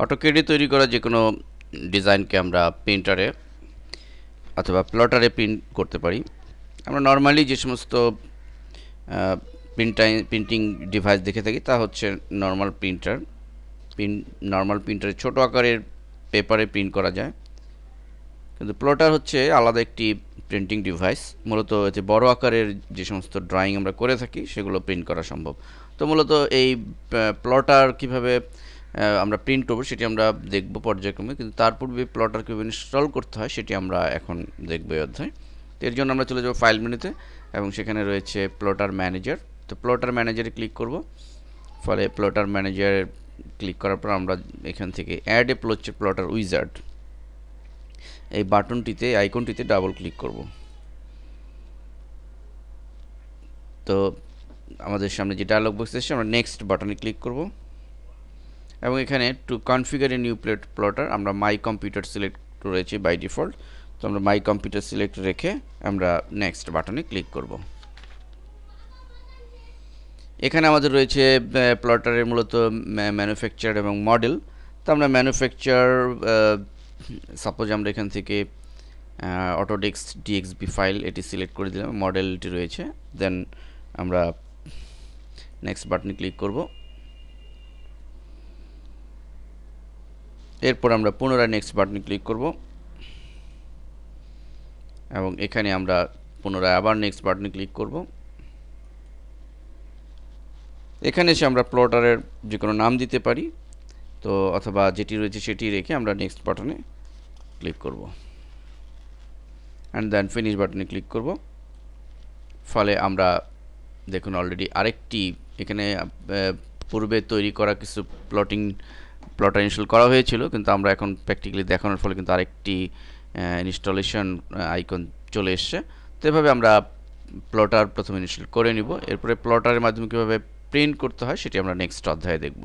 অটোক্যাডে তৈরি করা যে কোনো ডিজাইনকে আমরা প্রিন্টারে অথবা প্লটারে প্রিন্ট করতে পারি। আমরা নর্মালি যে সমস্ত প্রিন্টিং ডিভাইস দেখে থাকি তা হচ্ছে নর্মাল প্রিন্টার। নর্মাল প্রিন্টারে ছোট আকারের পেপারে প্রিন্ট করা যায়, কিন্তু প্লটার হচ্ছে আলাদা একটি প্রিন্টিং ডিভাইস। মূলত এতে বড় আকারের যে সমস্ত ড্রয়িং আমরা করে থাকি সেগুলো প্রিন্ট করা সম্ভব। তো মূলত এই প্লটার কিভাবে আমরা প্রিন্ট করবো সেটি আমরা দেখব পর্যায়ক্রমে, কিন্তু তার পূর্বে প্লটার কীভাবে ইনস্টল করতে হয় সেটি আমরা এখন দেখব এই অধ্যায়। তো এর জন্য আমরা চলে যাব ফাইল মেনুতে এবং সেখানে রয়েছে প্লটার ম্যানেজার। তো প্লটার ম্যানেজারে ক্লিক করব। ফলে প্লটার ম্যানেজারে ক্লিক করার পর আমরা এখান থেকে অ্যাড এ প্লটার উইজার্ড এই বাটনটিতে, আইকনটিতে ডাবল ক্লিক করব। তো আমাদের সামনে যে ডায়লগ বক্স এসেছে আমরা নেক্সট বাটনে ক্লিক করব এবং এখানে to configure a new plotter আমরা মাই কম্পিউটার সিলেক্ট রয়েছে বাই ডিফল্ট। তো আমরা মাই কম্পিউটার সিলেক্ট রেখে আমরা নেক্সট বাটনে ক্লিক করব। এখানে আমাদের রয়েছে প্লটারের মূলত ম্যানুফ্যাকচার এবং মডেল। তো আমরা ম্যানুফ্যাকচার, সাপোজ আমরা এখান থেকে অটোডেস্ক ডিএক্সবি ফাইল এটি সিলেক্ট করে দিলাম, মডেলটি রয়েছে। দেন আমরা নেক্সট বাটনে ক্লিক করব। এরপর আমরা পুনরায় নেক্সট বাটনে ক্লিক করব এবং এখানে আমরা পুনরায় আবার নেক্সট বাটনে ক্লিক করব। এখানে এসে আমরা প্লটারের যে কোনো নাম দিতে পারি, তো অথবা যেটি রয়েছে সেটি রেখে আমরা নেক্সট বাটনে ক্লিক করব অ্যান্ড দেন ফিনিশ বাটনে ক্লিক করব। ফলে আমরা দেখুন অলরেডি আরেকটি এখানে পূর্বে তৈরি করা কিছু প্লটার ইনস্টল করা হয়েছিল, কিন্তু আমরা এখন প্র্যাকটিক্যালি দেখানোর ফলে কিন্তু আরেকটি ইনস্টলেশন আইকন চলে এসছে। তো এভাবে আমরা প্লটার প্রথমে ইনস্টল করে নিব। এরপরে প্লটারের মাধ্যমে কীভাবে প্রিন্ট করতে হয় সেটি আমরা নেক্সট অধ্যায়ে দেখব।